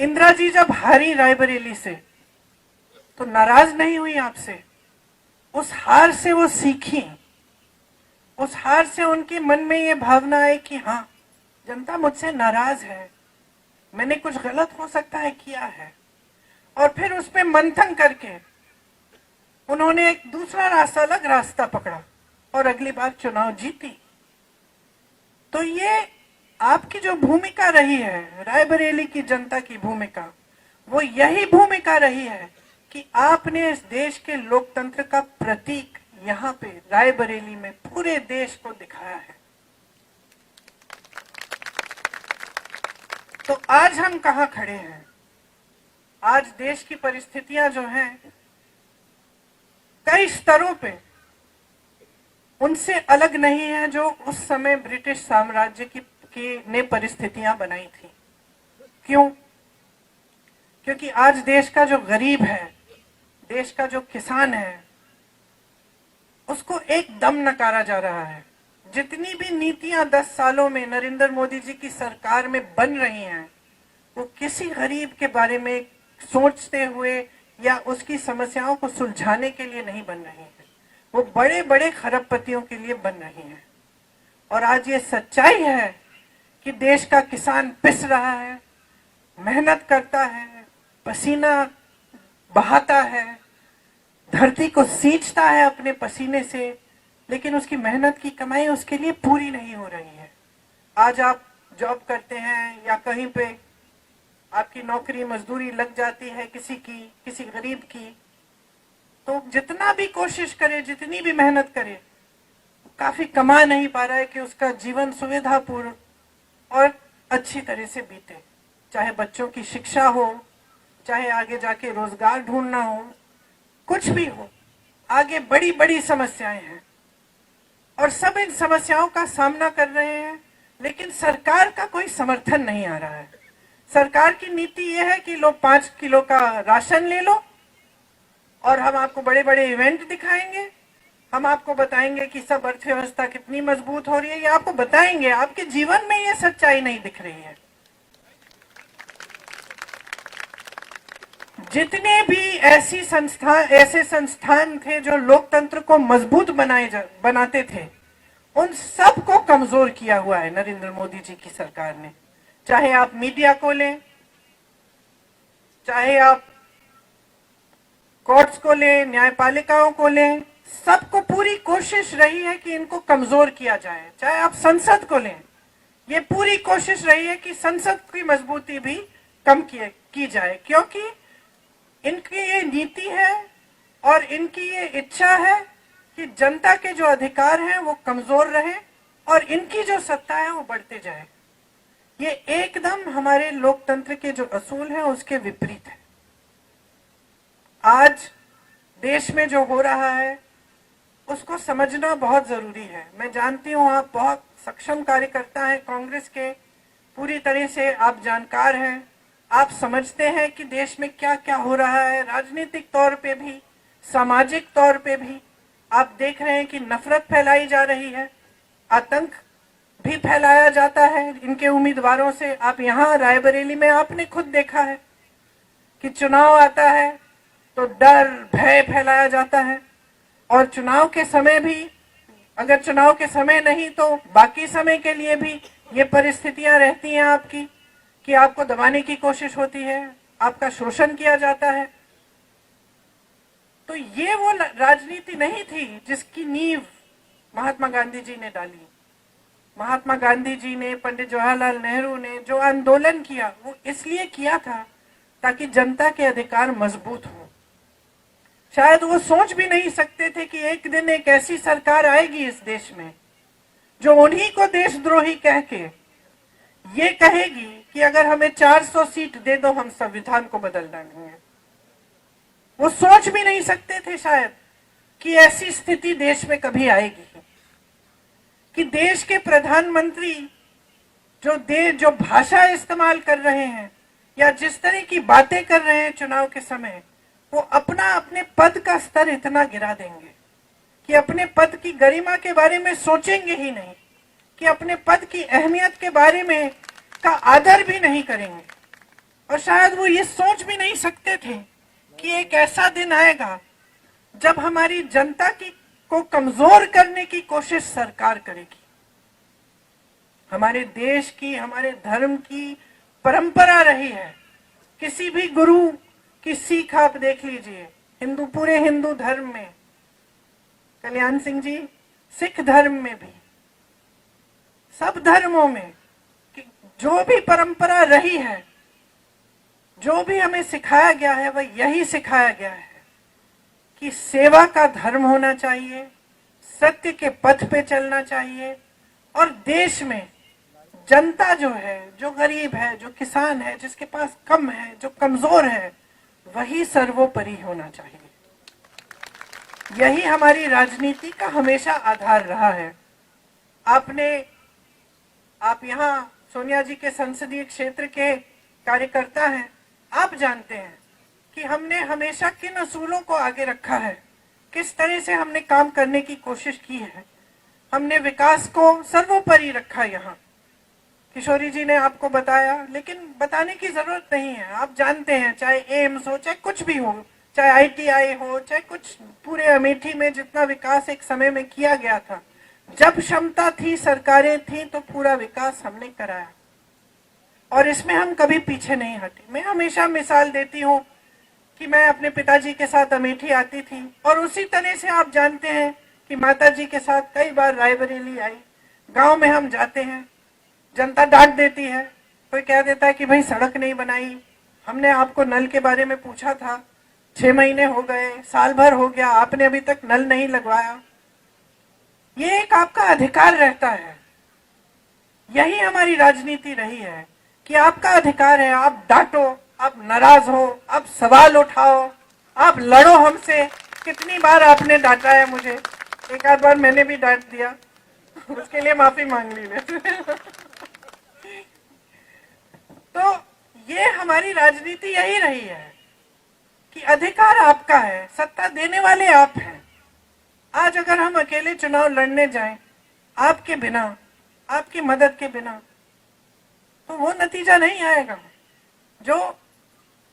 इंदिरा जी जब हारी रायबरेली से तो नाराज नहीं हुई आपसे। उस हार से वो सीखी, उस हार से उनके मन में ये भावना आई कि हाँ, जनता मुझसे नाराज है, मैंने कुछ गलत हो सकता है किया है, और फिर उस पर मंथन करके उन्होंने एक दूसरा रास्ता, अलग रास्ता पकड़ा और अगली बार चुनाव जीती। तो ये आपकी जो भूमिका रही है, रायबरेली की जनता की भूमिका, वो यही भूमिका रही है कि आपने इस देश के लोकतंत्र का प्रतीक यहाँ पे रायबरेली में पूरे देश को दिखाया है। तो आज हम कहाँ खड़े हैं? आज देश की परिस्थितियां जो हैं कई स्तरों पे उनसे अलग नहीं है जो उस समय ब्रिटिश साम्राज्य की ने परिस्थितियां बनाई थी। क्यों? क्योंकि आज देश का जो गरीब है, देश का जो किसान है, उसको एकदम नकारा जा रहा है। जितनी भी नीतियां 10 सालों में नरेंद्र मोदी जी की सरकार में बन रही हैं, वो किसी गरीब के बारे में सोचते हुए या उसकी समस्याओं को सुलझाने के लिए नहीं बन रही है, वो बड़े बड़े खरबपतियों के लिए बन रही है। और आज ये सच्चाई है कि देश का किसान पिस रहा है, मेहनत करता है, पसीना बहाता है, धरती को सींचता है अपने पसीने से, लेकिन उसकी मेहनत की कमाई उसके लिए पूरी नहीं हो रही है। आज आप जॉब करते हैं या कहीं पे आपकी नौकरी मजदूरी लग जाती है किसी गरीब की, तो जितना भी कोशिश करे, जितनी भी मेहनत करे, काफी कमा नहीं पा रहा है कि उसका जीवन सुविधापूर्ण और अच्छी तरह से बीते। चाहे बच्चों की शिक्षा हो, चाहे आगे जाके रोजगार ढूंढना हो, कुछ भी हो, आगे बड़ी बड़ी समस्याएं हैं और सब इन समस्याओं का सामना कर रहे हैं, लेकिन सरकार का कोई समर्थन नहीं आ रहा है। सरकार की नीति यह है कि लो 5 किलो का राशन ले लो और हम आपको बड़े बड़े इवेंट दिखाएंगे, हम आपको बताएंगे कि सब अर्थव्यवस्था कितनी मजबूत हो रही है, ये आपको बताएंगे। आपके जीवन में ये सच्चाई नहीं दिख रही है। जितने भी ऐसे संस्थान थे जो लोकतंत्र को मजबूत बनाते थे, उन सब को कमजोर किया हुआ है नरेंद्र मोदी जी की सरकार ने। चाहे आप मीडिया को लें, चाहे आप कोर्ट्स को लें, न्यायपालिकाओं को लें, सबको पूरी कोशिश रही है कि इनको कमजोर किया जाए। चाहे आप संसद को लें, ये पूरी कोशिश रही है कि संसद की मजबूती भी कम की जाए, क्योंकि इनकी ये नीति है और इनकी ये इच्छा है कि जनता के जो अधिकार हैं वो कमजोर रहे और इनकी जो सत्ता है वो बढ़ते जाए। ये एकदम हमारे लोकतंत्र के जो असूल हैं उसके विपरीत है। आज देश में जो हो रहा है उसको समझना बहुत जरूरी है। मैं जानती हूँ आप बहुत सक्षम कार्यकर्ता हैं कांग्रेस के, पूरी तरह से आप जानकार हैं, आप समझते हैं कि देश में क्या क्या हो रहा है, राजनीतिक तौर पे भी, सामाजिक तौर पे भी। आप देख रहे हैं कि नफरत फैलाई जा रही है, आतंक भी फैलाया जाता है इनके उम्मीदवारों से। आप यहाँ रायबरेली में आपने खुद देखा है कि चुनाव आता है तो डर भय फैलाया जाता है, और चुनाव के समय भी, अगर चुनाव के समय नहीं तो बाकी समय के लिए भी ये परिस्थितियां रहती हैं आपकी कि आपको दबाने की कोशिश होती है, आपका शोषण किया जाता है। तो ये वो राजनीति नहीं थी जिसकी नींव महात्मा गांधी जी ने डाली। महात्मा गांधी जी ने, पंडित जवाहरलाल नेहरू ने जो आंदोलन किया वो इसलिए किया था ताकि जनता के अधिकार मजबूत हो। शायद वो सोच भी नहीं सकते थे कि एक दिन एक ऐसी सरकार आएगी इस देश में जो उन्हीं को देशद्रोही कह के ये कहेगी कि अगर हमें 400 सीट दे दो हम संविधान को बदल डालेंगे। वो सोच भी नहीं सकते थे शायद कि ऐसी स्थिति देश में कभी आएगी कि देश के प्रधानमंत्री जो भाषा इस्तेमाल कर रहे हैं या जिस तरह की बातें कर रहे हैं चुनाव के समय, वो अपने पद का स्तर इतना गिरा देंगे कि अपने पद की गरिमा के बारे में सोचेंगे ही नहीं, कि अपने पद की अहमियत के बारे में का आदर भी नहीं करेंगे। और शायद वो ये सोच भी नहीं सकते थे कि एक ऐसा दिन आएगा जब हमारी जनता की को कमजोर करने की कोशिश सरकार करेगी। हमारे देश की, हमारे धर्म की परंपरा रही है। किसी भी गुरु की सीख आप देख लीजिए, पूरे हिंदू धर्म में, कल्याण सिंह जी, सिख धर्म में भी, सब धर्मों में जो भी परंपरा रही है, जो भी हमें सिखाया गया है, वह यही सिखाया गया है कि सेवा का धर्म होना चाहिए, सत्य के पथ पे चलना चाहिए, और देश में जनता जो है, जो गरीब है, जो किसान है, जिसके पास कम है, जो कमजोर है, वही सर्वोपरि होना चाहिए। यही हमारी राजनीति का हमेशा आधार रहा है। आप यहाँ सोनिया जी के संसदीय क्षेत्र के कार्यकर्ता हैं, आप जानते हैं कि हमने हमेशा किन असूलों को आगे रखा है, किस तरह से हमने काम करने की कोशिश की है। हमने विकास को सर्वोपरि रखा। यहाँ किशोरी जी ने आपको बताया, लेकिन बताने की जरूरत नहीं है, आप जानते हैं, चाहे एम्स हो, चाहे कुछ भी हो, चाहे आईटीआई हो, चाहे कुछ, पूरे अमेठी में जितना विकास एक समय में किया गया था, जब क्षमता थी, सरकारें थी, तो पूरा विकास हमने कराया, और इसमें हम कभी पीछे नहीं हटे। मैं हमेशा मिसाल देती हूँ कि मैं अपने पिताजी के साथ अमेठी आती थी, और उसी तरह से आप जानते हैं कि माता जी के साथ कई बार रायबरेली आई। गांव में हम जाते हैं, जनता डांट देती है, कोई कह देता है कि भाई सड़क नहीं बनाई, हमने आपको नल के बारे में पूछा था, 6 महीने हो गए, साल भर हो गया, आपने अभी तक नल नहीं लगवाया। ये एक आपका अधिकार रहता है। यही हमारी राजनीति रही है कि आपका अधिकार है, आप डांटो, आप नाराज हो, आप सवाल उठाओ, आप लड़ो हमसे। कितनी बार आपने डांटा है मुझे, एक आध बार मैंने भी डांट दिया, उसके लिए माफी मांग ली। तो ये हमारी राजनीति यही रही है कि अधिकार आपका है, सत्ता देने वाले आप हैं। आज अगर हम अकेले चुनाव लड़ने जाएं, आपके बिना, आपकी मदद के बिना, तो वो नतीजा नहीं आएगा जो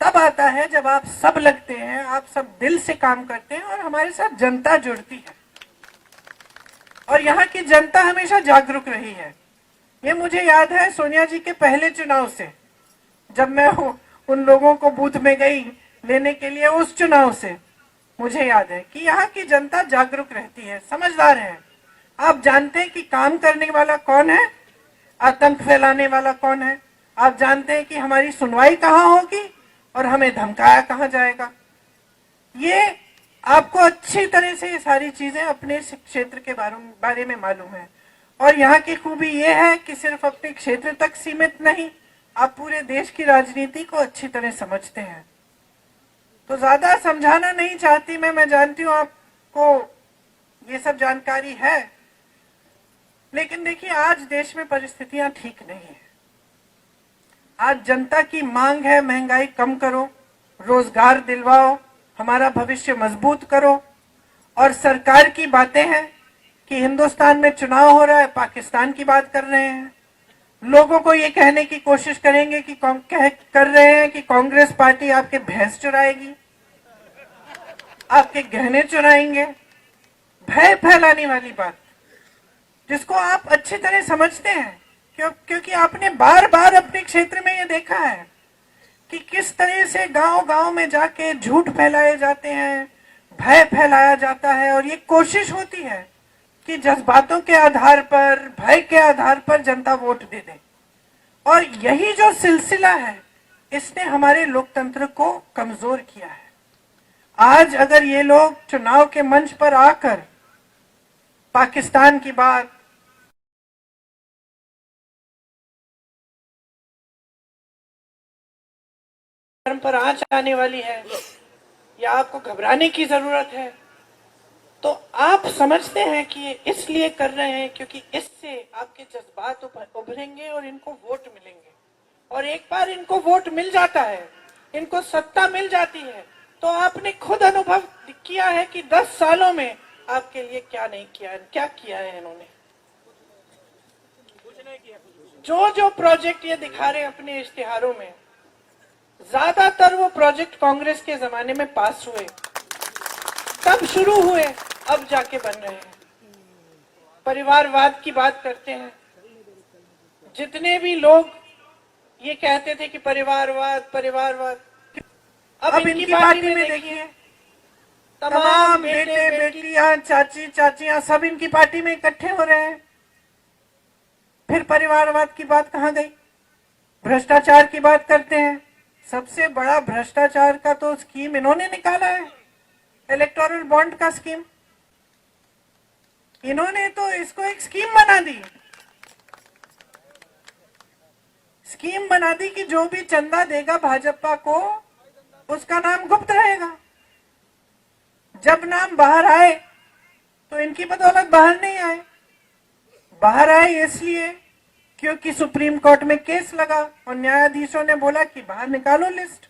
तब आता है जब आप सब लगते हैं, आप सब दिल से काम करते हैं, और हमारे साथ जनता जुड़ती है। और यहाँ की जनता हमेशा जागरूक रही है। ये मुझे याद है सोनिया जी के पहले चुनाव से, जब मैं उन लोगों को बूथ में गई लेने के लिए, उस चुनाव से मुझे याद है कि यहाँ की जनता जागरूक रहती है, समझदार है। आप जानते हैं कि काम करने वाला कौन है, आतंक फैलाने वाला कौन है। आप जानते हैं कि हमारी सुनवाई कहाँ होगी और हमें धमकाया कहाँ जाएगा। ये आपको अच्छी तरह से ये सारी चीजें अपने क्षेत्र के बारे में मालूम है। और यहाँ की खूबी ये है कि सिर्फ अपने क्षेत्र तक सीमित नहीं, आप पूरे देश की राजनीति को अच्छी तरह समझते हैं। तो ज्यादा समझाना नहीं चाहती मैं जानती हूँ आपको ये सब जानकारी है, लेकिन देखिए आज देश में परिस्थितियां ठीक नहीं है। आज जनता की मांग है, महंगाई कम करो, रोजगार दिलवाओ, हमारा भविष्य मजबूत करो। और सरकार की बातें हैं कि हिंदुस्तान में चुनाव हो रहा है, पाकिस्तान की बात कर रहे हैं। लोगों को ये कहने की कोशिश करेंगे कि कर रहे हैं कि कांग्रेस पार्टी आपके भैंस चुराएगी, आपके गहने चुराएंगे। भय फैलाने वाली बात, जिसको आप अच्छी तरह समझते हैं, क्योंकि आपने बार बार अपने क्षेत्र में ये देखा है कि किस तरह से गांव गांव में जाके झूठ फैलाए जाते हैं, भय फैलाया जाता है, और ये कोशिश होती है कि जज्बातों के आधार पर, भय के आधार पर जनता वोट दे दे। और यही जो सिलसिला है, इसने हमारे लोकतंत्र को कमजोर किया है। आज अगर ये लोग चुनाव के मंच पर आकर पाकिस्तान की बात, पर आंच आने वाली है, या आपको घबराने की जरूरत है, तो आप समझते हैं कि ये इसलिए कर रहे हैं क्योंकि इससे आपके जज्बात उभरेंगे और इनको वोट मिलेंगे। और एक बार इनको वोट मिल जाता है, इनको सत्ता मिल जाती है, तो आपने खुद अनुभव किया है कि 10 सालों में आपके लिए क्या नहीं किया, क्या किया है इन्होंने। जो जो प्रोजेक्ट ये दिखा रहे हैं अपने इश्तिहारों में, ज्यादातर वो प्रोजेक्ट कांग्रेस के जमाने में पास हुए, तब शुरू हुए, अब जाके बन रहे हैं। परिवारवाद की बात करते हैं, जितने भी लोग ये कहते थे कि परिवारवाद परिवारवाद, अब इनकी पार्टी में देखिए तमाम बेटे बेटियां चाची चाचियां सब इनकी पार्टी में इकट्ठे हो रहे हैं। फिर परिवारवाद की बात कहां गई? भ्रष्टाचार की बात करते हैं। सबसे बड़ा भ्रष्टाचार का तो स्कीम इन्होंने निकाला है, इलेक्टोरल बॉन्ड का स्कीम। इन्होंने तो इसको एक स्कीम बना दी, स्कीम बना दी कि जो भी चंदा देगा भाजपा को उसका नाम गुप्त रहेगा। जब नाम बाहर आए तो इनकी बदौलत बाहर नहीं आए। बाहर आए इसलिए क्योंकि सुप्रीम कोर्ट में केस लगा और न्यायाधीशों ने बोला कि बाहर निकालो लिस्ट,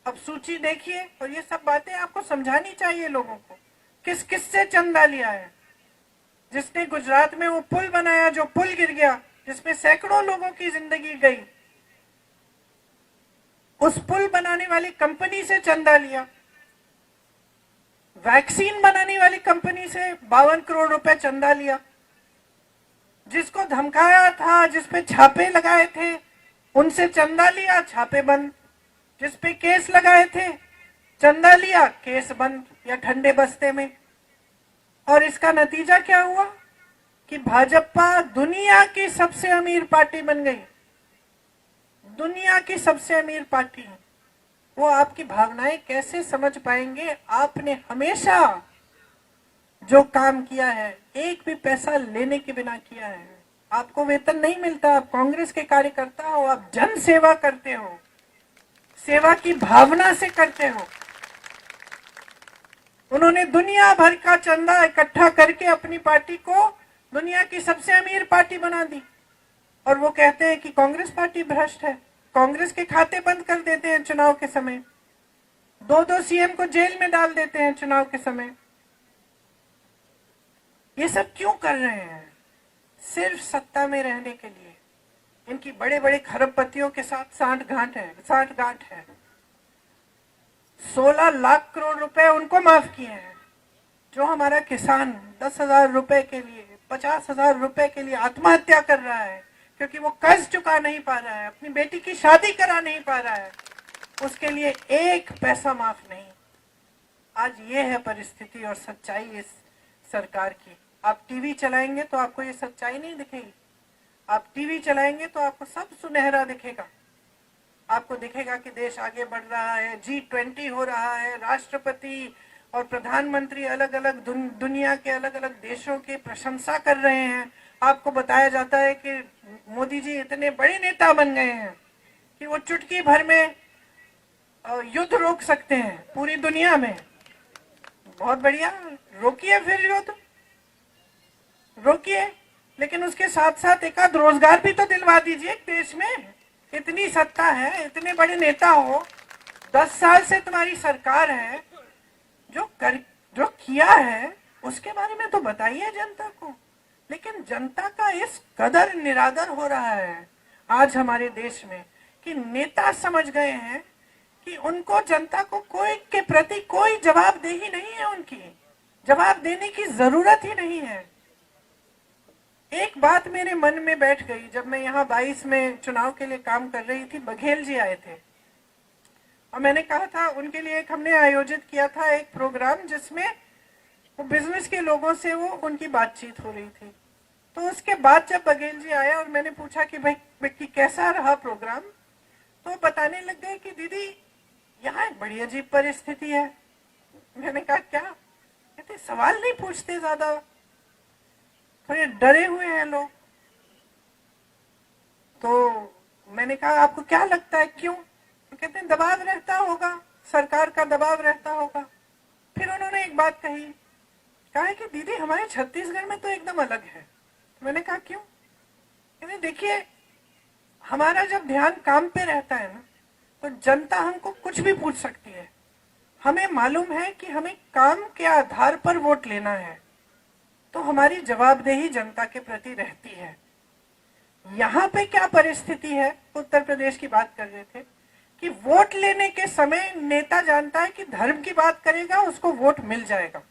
अब सूची देखिए। और ये सब बातें आपको समझानी चाहिए लोगों को, किस किस से चंदा लिया है। जिसने गुजरात में वो पुल बनाया, जो पुल गिर गया, जिसमें सैकड़ों लोगों की जिंदगी गई, उस पुल बनाने वाली कंपनी से चंदा लिया। वैक्सीन बनाने वाली कंपनी से 52 करोड़ रुपए चंदा लिया। जिसको धमकाया था, जिसपे छापे लगाए थे, उनसे चंदा लिया, छापे बंद। जिसपे केस लगाए थे, चंदा लिया, केस बंद या ठंडे बस्ते में। और इसका नतीजा क्या हुआ कि भाजपा दुनिया की सबसे अमीर पार्टी बन गई, दुनिया की सबसे अमीर पार्टी। वो आपकी भावनाएं कैसे समझ पाएंगे? आपने हमेशा जो काम किया है एक भी पैसा लेने के बिना किया है। आपको वेतन नहीं मिलता, आप कांग्रेस के कार्यकर्ता हो, आप जन सेवा करते हो, सेवा की भावना से करते हो। उन्होंने दुनिया भर का चंदा इकट्ठा करके अपनी पार्टी को दुनिया की सबसे अमीर पार्टी बना दी। और वो कहते हैं कि कांग्रेस पार्टी भ्रष्ट है, कांग्रेस के खाते बंद कर देते हैं चुनाव के समय, दो सीएम को जेल में डाल देते हैं चुनाव के समय। ये सब क्यों कर रहे हैं? सिर्फ सत्ता में रहने के लिए। इनकी बड़े बड़े खरबपतियों के साथ सांठगांठ है। 16 लाख करोड़ रुपए उनको माफ किए हैं। जो हमारा किसान 10,000 रुपए के लिए, 50,000 रुपए के लिए आत्महत्या कर रहा है क्योंकि वो कर्ज चुका नहीं पा रहा है, अपनी बेटी की शादी करा नहीं पा रहा है, उसके लिए एक पैसा माफ नहीं। आज ये है परिस्थिति और सच्चाई इस सरकार की। आप टीवी चलाएंगे तो आपको ये सच्चाई नहीं दिखेगी। आप टीवी चलाएंगे तो आपको सब सुनहरा दिखेगा। आपको दिखेगा कि देश आगे बढ़ रहा है, G20 हो रहा है, राष्ट्रपति और प्रधानमंत्री अलग अलग दुनिया के अलग अलग देशों की प्रशंसा कर रहे हैं। आपको बताया जाता है कि मोदी जी इतने बड़े नेता बन गए हैं कि वो चुटकी भर में युद्ध रोक सकते हैं पूरी दुनिया में। बहुत बढ़िया, रोकिए, फिर युद्ध रोकिए, लेकिन उसके साथ साथ एक आध रोजगार भी तो दिलवा दीजिए देश में। इतनी सत्ता है, इतने बड़े नेता हो, 10 साल से तुम्हारी सरकार है, जो किया है उसके बारे में तो बताइए जनता को। लेकिन जनता का इस कदर निरादर हो रहा है आज हमारे देश में कि नेता समझ गए हैं कि उनको जनता को कोई के प्रति कोई जवाबदेही नहीं है, उनकी जवाब देने की जरूरत ही नहीं है। एक बात मेरे मन में बैठ गई, जब मैं यहाँ 22 में चुनाव के लिए काम कर रही थी, बघेल जी आए थे और मैंने कहा था उनके लिए हमने आयोजित किया था एक प्रोग्राम जिसमें वो बिजनेस के लोगों से वो उनकी बातचीत हो रही थी। तो उसके बाद जब बघेल जी आए और मैंने पूछा कि भाई कैसा रहा प्रोग्राम, तो बताने लग गए कि दीदी यहाँ एक बड़ी अजीब परिस्थिति है। मैंने कहा क्या? कहते सवाल नहीं पूछते, ज्यादा थोड़े डरे हुए हैं लोग। तो मैंने कहा आपको क्या लगता है क्यों? तो कहते हैं दबाव रहता होगा, सरकार का दबाव रहता होगा। फिर उन्होंने एक बात कही, कहा है कि दीदी हमारे छत्तीसगढ़ में तो एकदम अलग है। तो मैंने कहा क्यों? कहते देखिए हमारा जब ध्यान काम पे रहता है ना, तो जनता हमको कुछ भी पूछ सकती है। हमें मालूम है कि हमें काम के आधार पर वोट लेना है, तो हमारी जवाबदेही जनता के प्रति रहती है। यहाँ पे क्या परिस्थिति है, उत्तर प्रदेश की बात कर रहे थे, कि वोट लेने के समय नेता जानता है कि धर्म की बात करेगा उसको वोट मिल जाएगा।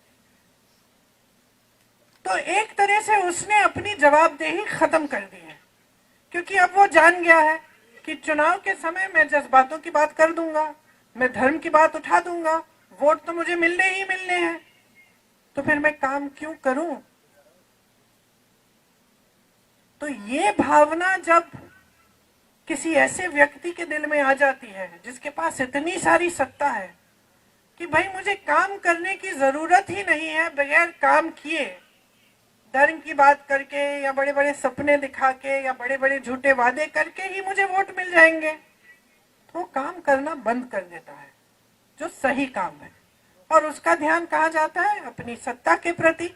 तो एक तरह से उसने अपनी जवाबदेही खत्म कर दी है, क्योंकि अब वो जान गया है कि चुनाव के समय मैं जज्बातों की बात कर दूंगा, मैं धर्म की बात उठा दूंगा, वोट तो मुझे मिलने ही मिलने हैं, तो फिर मैं काम क्यों करूं। तो ये भावना जब किसी ऐसे व्यक्ति के दिल में आ जाती है जिसके पास इतनी सारी सत्ता है कि भाई मुझे काम करने की जरूरत ही नहीं है, बगैर काम किए धर्म की बात करके या बड़े बड़े सपने दिखा के या बड़े बड़े झूठे वादे करके ही मुझे वोट मिल जाएंगे, तो काम करना बंद कर देता है जो सही काम है। और उसका ध्यान कहाँ जाता है? अपनी सत्ता के प्रति,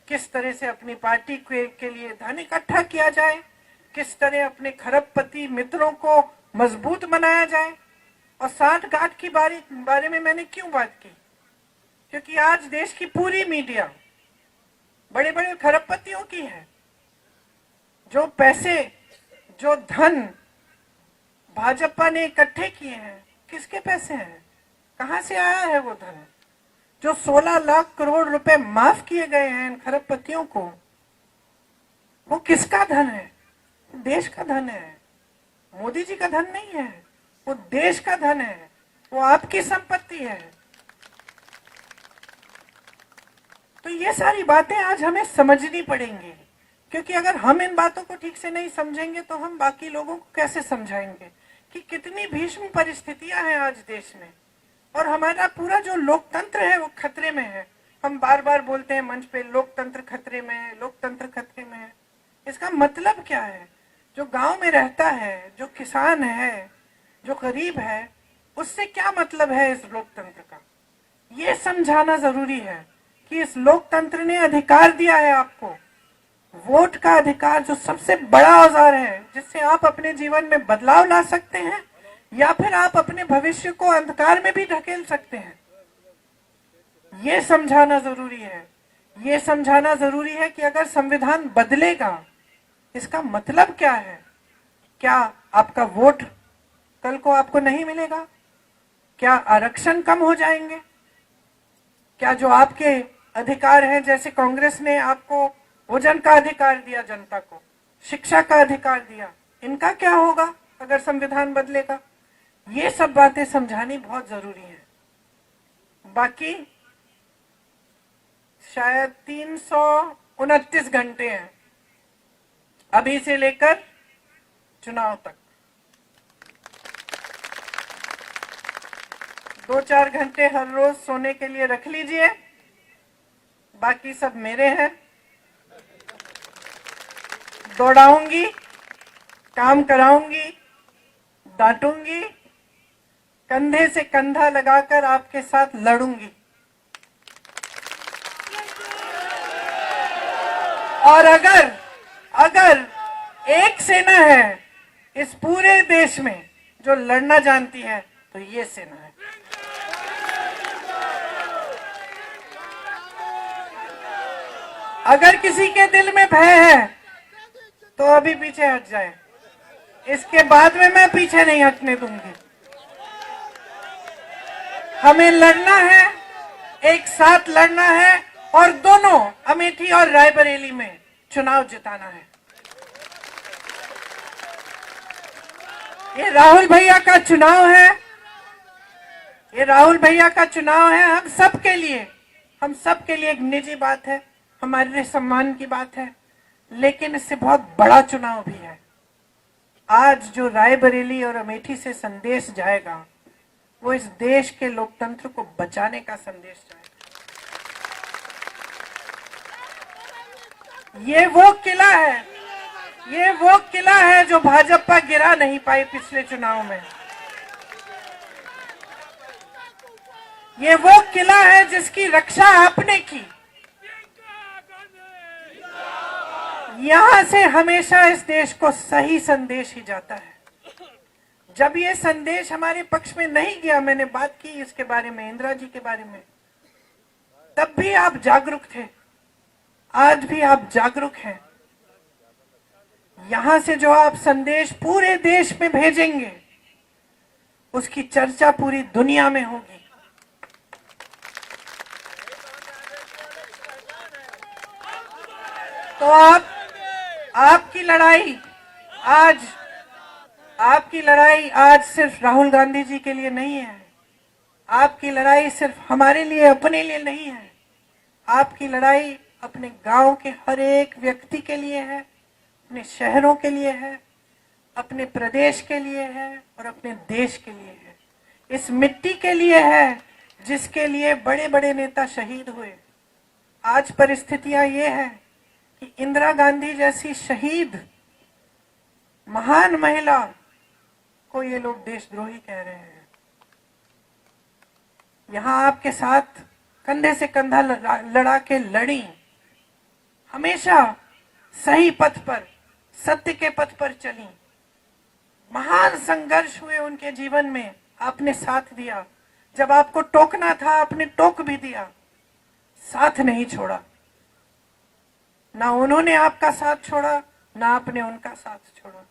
किस तरह से अपनी पार्टी के लिए धन इकट्ठा किया जाए, किस तरह अपने खरबपति मित्रों को मजबूत बनाया जाए। और 60 गांठ की बारे में मैंने क्यों बात की? क्योंकि आज देश की पूरी मीडिया बड़े बड़े खरबपतियों की है। जो पैसे, जो धन भाजपा ने इकट्ठे किए हैं, किसके पैसे हैं? कहां से आया है वो धन? जो 16 लाख करोड़ रुपए माफ किए गए हैं इन खरबपतियों को, वो किसका धन है? देश का धन है, मोदी जी का धन नहीं है, वो देश का धन है, वो आपकी संपत्ति है। तो ये सारी बातें आज हमें समझनी पड़ेंगी, क्योंकि अगर हम इन बातों को ठीक से नहीं समझेंगे तो हम बाकी लोगों को कैसे समझाएंगे कि कितनी भीषण परिस्थितियां हैं आज देश में, और हमारा पूरा जो लोकतंत्र है वो खतरे में है। हम बार बार बोलते हैं मंच पे, लोकतंत्र खतरे में है, लोकतंत्र खतरे में है। इसका मतलब क्या है? जो गांव में रहता है, जो किसान है, जो गरीब है, उससे क्या मतलब है इस लोकतंत्र का? ये समझाना जरूरी है कि इस लोकतंत्र ने अधिकार दिया है आपको, वोट का अधिकार, जो सबसे बड़ा औजार है जिससे आप अपने जीवन में बदलाव ला सकते हैं या फिर आप अपने भविष्य को अंधकार में भी ढकेल सकते हैं। ये समझाना जरूरी है। ये समझाना जरूरी है कि अगर संविधान बदलेगा, इसका मतलब क्या है? क्या आपका वोट कल को आपको नहीं मिलेगा? क्या आरक्षण कम हो जाएंगे? क्या जो आपके अधिकार हैं, जैसे कांग्रेस ने आपको भोजन का अधिकार दिया, जनता को शिक्षा का अधिकार दिया, इनका क्या होगा अगर संविधान बदलेगा? ये सब बातें समझानी बहुत जरूरी है। बाकी शायद 329 घंटे हैं अभी से लेकर चुनाव तक। 2-4 घंटे हर रोज सोने के लिए रख लीजिए, बाकी सब मेरे हैं। दौड़ाऊंगी, काम कराऊंगी, डांटूंगी, कंधे से कंधा लगाकर आपके साथ लड़ूंगी। और अगर एक सेना है इस पूरे देश में जो लड़ना जानती है तो ये सेना है। अगर किसी के दिल में भय है तो अभी पीछे हट जाए, इसके बाद में मैं पीछे नहीं हटने दूंगी। हमें लड़ना है, एक साथ लड़ना है, और दोनों अमेठी और रायबरेली में चुनाव जिताना है। ये राहुल भैया का चुनाव है, ये राहुल भैया का चुनाव है हम सबके लिए। हम सबके लिए एक निजी बात है, हमारे सम्मान की बात है, लेकिन इससे बहुत बड़ा चुनाव भी है। आज जो रायबरेली और अमेठी से संदेश जाएगा वो इस देश के लोकतंत्र को बचाने का संदेश जाएगा। ये वो किला है, ये वो किला है जो भाजपा गिरा नहीं पाई पिछले चुनाव में। ये वो किला है जिसकी रक्षा आपने की। यहां से हमेशा इस देश को सही संदेश ही जाता है। जब ये संदेश हमारे पक्ष में नहीं गया, मैंने बात की इसके बारे में, इंदिरा जी के बारे में, तब भी आप जागरूक थे, आज भी आप जागरूक हैं। यहां से जो आप संदेश पूरे देश में भेजेंगे उसकी चर्चा पूरी दुनिया में होगी। तो आपकी लड़ाई आज सिर्फ राहुल गांधी जी के लिए नहीं है। आपकी लड़ाई सिर्फ हमारे लिए, अपने लिए नहीं है। आपकी लड़ाई अपने गांव के हर एक व्यक्ति के लिए है, अपने शहरों के लिए है, अपने प्रदेश के लिए है और अपने देश के लिए है। इस मिट्टी के लिए है जिसके लिए बड़े बड़े नेता शहीद हुए। आज परिस्थितियां ये है कि इंदिरा गांधी जैसी शहीद महान महिला को ये लोग देशद्रोही कह रहे हैं। यहां आपके साथ कंधे से कंधा लड़ा के लड़ी, हमेशा सही पथ पर, सत्य के पथ पर चली। महान संघर्ष हुए उनके जीवन में, आपने साथ दिया। जब आपको टोकना था आपने टोक भी दिया, साथ नहीं छोड़ा। ना उन्होंने आपका साथ छोड़ा, ना आपने उनका साथ छोड़ा।